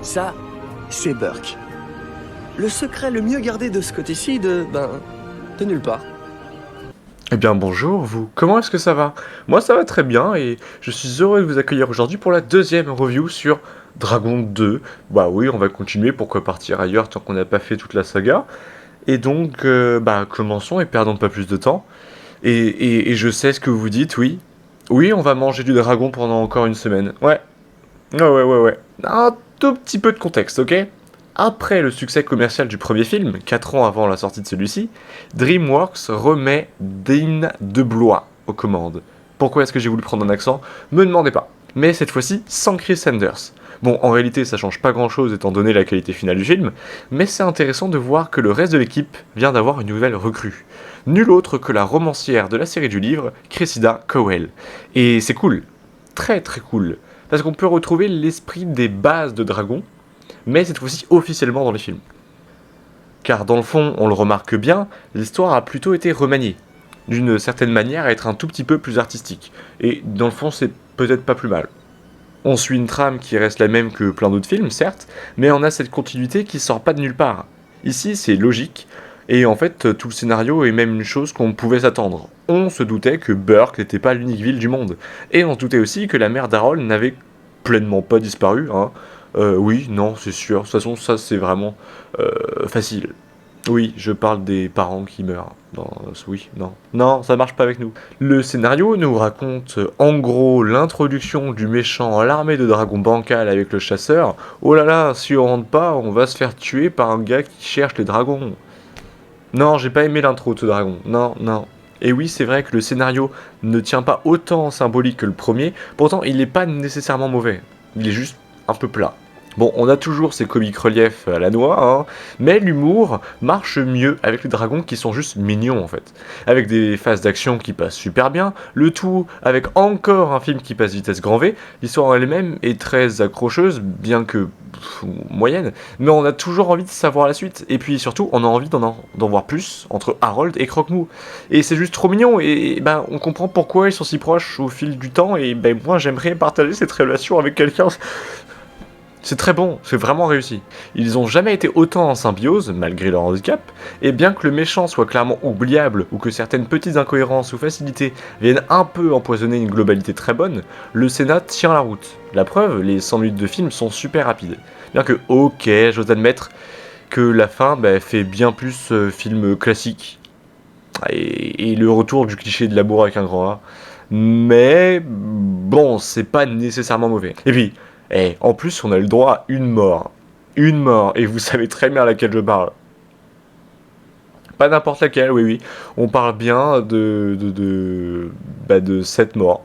Ça, c'est Burke. Le secret le mieux gardé de ce côté-ci de nulle part. Eh bien bonjour vous, comment est-ce que ça va? Moi ça va très bien et je suis heureux de vous accueillir aujourd'hui pour la deuxième review sur Dragon 2. Bah oui, on va continuer, pourquoi partir ailleurs tant qu'on n'a pas fait toute la saga. Et donc, commençons et perdons pas plus de temps. Et je sais ce que vous dites, oui. Oui, on va manger du dragon pendant encore une semaine. Ouais. Ouais. Un tout petit peu de contexte, ok? Après le succès commercial du premier film, 4 ans avant la sortie de celui-ci, DreamWorks remet Dean DeBlois aux commandes. Pourquoi est-ce que j'ai voulu prendre un accent? Me demandez pas. Mais cette fois-ci, sans Chris Sanders. Bon, en réalité, ça change pas grand-chose étant donné la qualité finale du film, mais c'est intéressant de voir que le reste de l'équipe vient d'avoir une nouvelle recrue. Nulle autre que la romancière de la série du livre, Cressida Cowell. Et c'est cool. Très très cool. Parce qu'on peut retrouver l'esprit des bases de Dragon, mais cette fois-ci officiellement dans les films. Car dans le fond, on le remarque bien, l'histoire a plutôt été remaniée, d'une certaine manière à être un tout petit peu plus artistique, et dans le fond c'est peut-être pas plus mal. On suit une trame qui reste la même que plein d'autres films, certes, mais on a cette continuité qui sort pas de nulle part. Ici c'est logique, et en fait tout le scénario est même une chose qu'on pouvait s'attendre. On se doutait que Burke n'était pas l'unique ville du monde, et on se doutait aussi que la mère d'Harold n'avait pleinement pas disparu, hein. Oui, non, c'est sûr. De toute façon, ça, c'est vraiment facile. Oui, je parle des parents qui meurent. Non, oui, non. Non, ça marche pas avec nous. Le scénario nous raconte en gros l'introduction du méchant à l'armée de dragons bancal avec le chasseur. Oh là là, si on rentre pas, on va se faire tuer par un gars qui cherche les dragons. Non, j'ai pas aimé l'intro de ce dragon. Non. Et oui, c'est vrai que le scénario ne tient pas autant en symbolique que le premier, pourtant il n'est pas nécessairement mauvais. Il est juste un peu plat. Bon, on a toujours ces comiques reliefs à la noix, hein, mais l'humour marche mieux avec les dragons qui sont juste mignons en fait. Avec des phases d'action qui passent super bien, le tout avec encore un film qui passe vitesse grand V, l'histoire en elle-même est très accrocheuse, bien que moyenne, mais on a toujours envie de savoir la suite, et puis surtout on a envie d'en voir plus entre Harold et Croque-Mou. Et c'est juste trop mignon, et on comprend pourquoi ils sont si proches au fil du temps, et moi j'aimerais partager cette relation avec quelqu'un. C'est très bon, c'est vraiment réussi. Ils ont jamais été autant en symbiose, malgré leur handicap, et bien que le méchant soit clairement oubliable, ou que certaines petites incohérences ou facilités viennent un peu empoisonner une globalité très bonne, le Sénat tient la route. La preuve, les 100 minutes de film sont super rapides. Bien que, ok, j'ose admettre que la fin fait bien plus film classique, et le retour du cliché de l'amour avec un grand A, mais bon, c'est pas nécessairement mauvais. Et puis, en plus, on a le droit à une mort. Une mort, et vous savez très bien à laquelle je parle. Pas n'importe laquelle, oui. On parle bien de cette mort.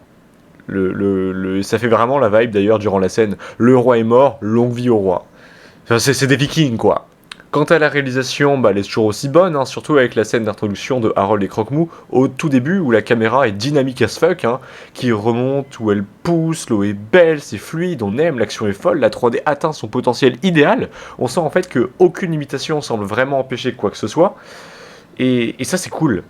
Ça fait vraiment la vibe d'ailleurs durant la scène. Le roi est mort, longue vie au roi. Enfin, c'est des vikings, quoi. Quant à la réalisation, elle est toujours aussi bonne, hein, surtout avec la scène d'introduction de Harold et Croque-Mou au tout début où la caméra est dynamique as fuck, hein, qui remonte, où elle pousse, l'eau est belle, c'est fluide, on aime, l'action est folle, la 3D atteint son potentiel idéal. On sent en fait qu'aucune imitation semble vraiment empêcher quoi que ce soit, et ça c'est cool.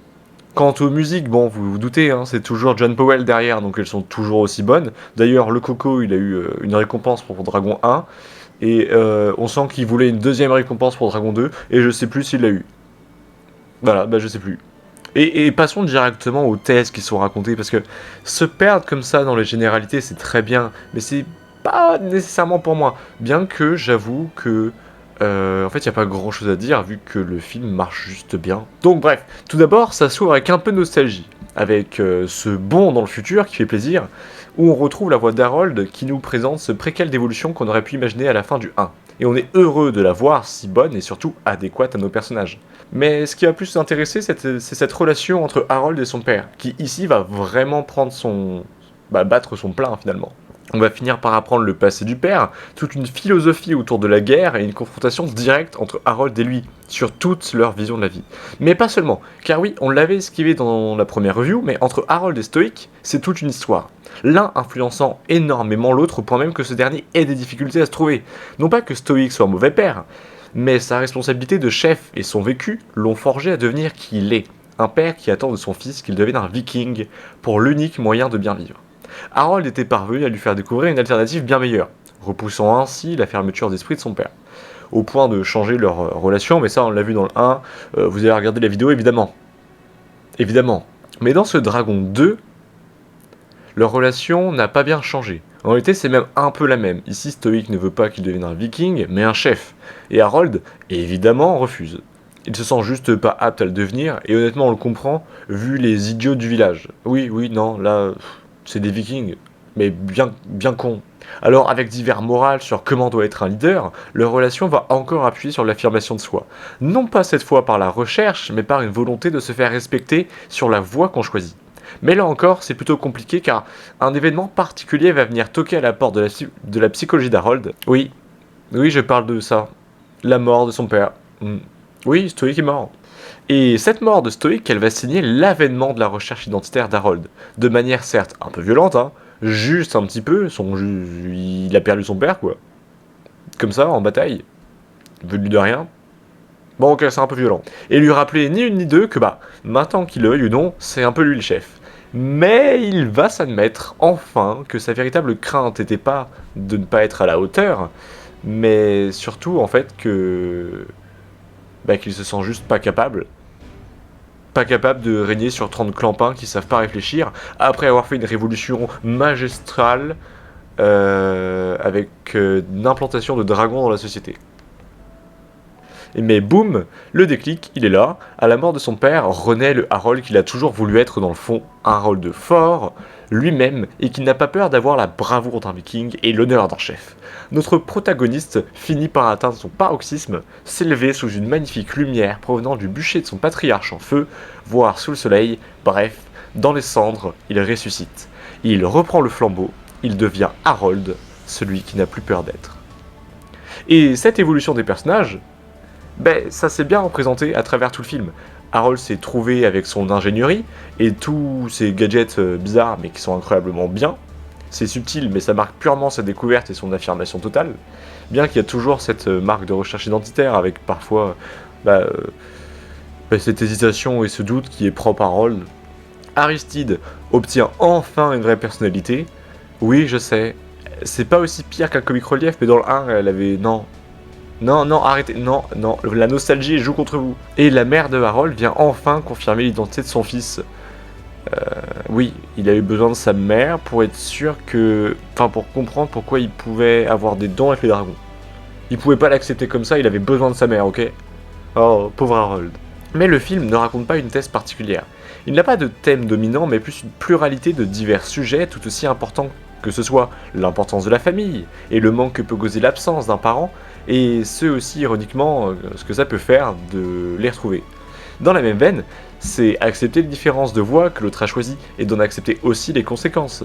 Quant aux musiques, bon, vous vous doutez, hein, c'est toujours John Powell derrière, donc elles sont toujours aussi bonnes. D'ailleurs, le Coco, il a eu une récompense pour Dragon 1, et on sent qu'il voulait une deuxième récompense pour Dragon 2, et je sais plus s'il l'a eu. Voilà, je sais plus. Et passons directement aux thèses qui sont racontées, parce que se perdre comme ça dans les généralités, c'est très bien, mais c'est pas nécessairement pour moi. Bien que j'avoue que en fait, il n'y a pas grand chose à dire vu que le film marche juste bien. Donc bref, tout d'abord, ça s'ouvre avec un peu de nostalgie, avec ce bond dans le futur qui fait plaisir, où on retrouve la voix d'Harold qui nous présente ce préquel d'évolution qu'on aurait pu imaginer à la fin du 1. Et on est heureux de la voir si bonne et surtout adéquate à nos personnages. Mais ce qui va plus nous intéresser, c'est cette relation entre Harold et son père, qui ici va vraiment prendre battre son plein finalement. On va finir par apprendre le passé du père, toute une philosophie autour de la guerre et une confrontation directe entre Harold et lui, sur toute leur vision de la vie. Mais pas seulement, car oui, on l'avait esquivé dans la première review, mais entre Harold et Stoic, c'est toute une histoire. L'un influençant énormément l'autre au point même que ce dernier ait des difficultés à se trouver. Non pas que Stoic soit un mauvais père, mais sa responsabilité de chef et son vécu l'ont forgé à devenir qui il est. Un père qui attend de son fils qu'il devienne un viking, pour l'unique moyen de bien vivre. Harold était parvenu à lui faire découvrir une alternative bien meilleure. repoussant ainsi la fermeture d'esprit de son père, au point de changer leur relation, mais ça on l'a vu dans le 1, vous avez regardé la vidéo évidemment. Évidemment. Mais dans ce Dragon 2, leur relation n'a pas bien changé. En réalité, c'est même un peu la même. Ici, Stoic ne veut pas qu'il devienne un viking, mais un chef. Et Harold, évidemment, refuse. Il se sent juste pas apte à le devenir, et honnêtement, on le comprend, vu les idiots du village. Oui, non, là, c'est des vikings, mais bien cons. Alors, avec divers morales sur comment doit être un leader, leur relation va encore appuyer sur l'affirmation de soi. Non pas cette fois par la recherche, mais par une volonté de se faire respecter sur la voie qu'on choisit. Mais là encore, c'est plutôt compliqué car un événement particulier va venir toquer à la porte de la psychologie d'Harold. Oui, je parle de ça. La mort de son père. Oui, Stoic est mort. Et cette mort de Stoic, elle va signer l'avènement de la recherche identitaire d'Harold. De manière certes un peu violente, hein, juste un petit peu, il a perdu son père, quoi. Comme ça, en bataille, venu de rien. Bon, ok, c'est un peu violent. Et lui rappeler ni une ni deux que, maintenant qu'il le veuille ou non, c'est un peu lui le chef. Mais il va s'admettre, enfin, que sa véritable crainte n'était pas de ne pas être à la hauteur, mais surtout, en fait, qu'il se sent juste pas capable. Pas capable de régner sur 30 clampins qui savent pas réfléchir, après avoir fait une révolution magistrale avec une implantation de dragons dans la société. Mais boum, le déclic, il est là. À la mort de son père, renaît le Harold qu'il a toujours voulu être dans le fond. Un Harold fort, lui-même, et qui n'a pas peur d'avoir la bravoure d'un viking et l'honneur d'un chef. Notre protagoniste finit par atteindre son paroxysme, s'élever sous une magnifique lumière provenant du bûcher de son patriarche en feu, voire sous le soleil, bref, dans les cendres, il ressuscite. Il reprend le flambeau, il devient Harold, celui qui n'a plus peur d'être. Et cette évolution des personnages, ça s'est bien représenté à travers tout le film. Harold s'est trouvé avec son ingénierie et tous ses gadgets bizarres mais qui sont incroyablement bien. C'est subtil mais ça marque purement sa découverte et son affirmation totale. Bien qu'il y a toujours cette marque de recherche identitaire avec parfois cette hésitation et ce doute qui est propre à Harold. Aristide obtient enfin une vraie personnalité. Oui, je sais, c'est pas aussi pire qu'un comic relief mais dans le 1 elle avait... Non, arrêtez, non, la nostalgie joue contre vous. Et la mère de Harold vient enfin confirmer l'identité de son fils. Oui, il a eu besoin de sa mère pour être sûr que... pour comprendre pourquoi il pouvait avoir des dons avec les dragons. Il pouvait pas l'accepter comme ça, il avait besoin de sa mère, ok? Oh, pauvre Harold. Mais le film ne raconte pas une thèse particulière. Il n'a pas de thème dominant, mais plus une pluralité de divers sujets tout aussi importants que ce soit l'importance de la famille, et le manque que peut causer l'absence d'un parent, et ce aussi, ironiquement, ce que ça peut faire de les retrouver. Dans la même veine, c'est accepter les différences de voix que l'autre a choisies, et d'en accepter aussi les conséquences.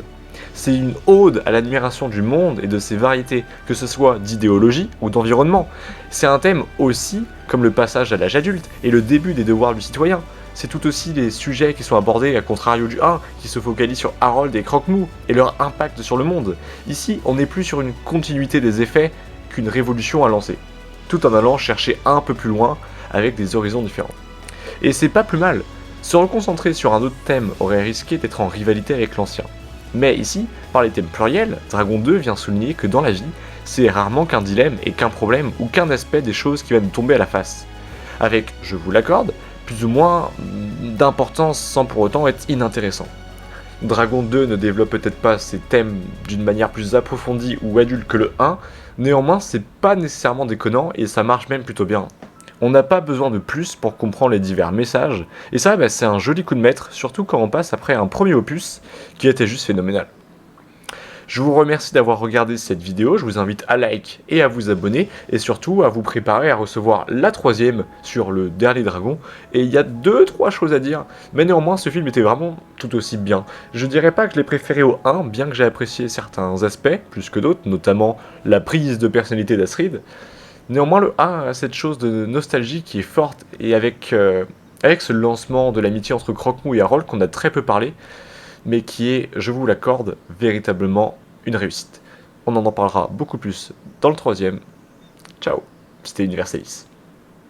C'est une ode à l'admiration du monde et de ses variétés, que ce soit d'idéologie ou d'environnement. C'est un thème aussi, comme le passage à l'âge adulte et le début des devoirs du citoyen. C'est tout aussi les sujets qui sont abordés à contrario du 1, qui se focalisent sur Harold et Croque-Mou, et leur impact sur le monde. Ici, on n'est plus sur une continuité des effets qu'une révolution à lancer, tout en allant chercher un peu plus loin avec des horizons différents. Et c'est pas plus mal. Se reconcentrer sur un autre thème aurait risqué d'être en rivalité avec l'ancien. Mais ici, par les thèmes pluriels, Dragon 2 vient souligner que dans la vie, c'est rarement qu'un dilemme et qu'un problème ou qu'un aspect des choses qui va nous tomber à la face. Avec, je vous l'accorde, plus ou moins d'importance sans pour autant être inintéressant. Dragon 2 ne développe peut-être pas ces thèmes d'une manière plus approfondie ou adulte que le 1, néanmoins c'est pas nécessairement déconnant et ça marche même plutôt bien. On n'a pas besoin de plus pour comprendre les divers messages, et ça c'est un joli coup de maître, surtout quand on passe après un premier opus qui était juste phénoménal. Je vous remercie d'avoir regardé cette vidéo, je vous invite à like et à vous abonner, et surtout à vous préparer à recevoir la 3e sur le dernier dragon, et il y a 2-3 choses à dire, mais néanmoins ce film était vraiment tout aussi bien. Je dirais pas que je l'ai préféré au 1, bien que j'ai apprécié certains aspects, plus que d'autres, notamment la prise de personnalité d'Astrid. Néanmoins le 1 a cette chose de nostalgie qui est forte, et avec ce lancement de l'amitié entre Croque-Mou et Harold qu'on a très peu parlé, mais qui est, je vous l'accorde, véritablement une réussite. On en parlera beaucoup plus dans le 3e. Ciao, c'était Universalis.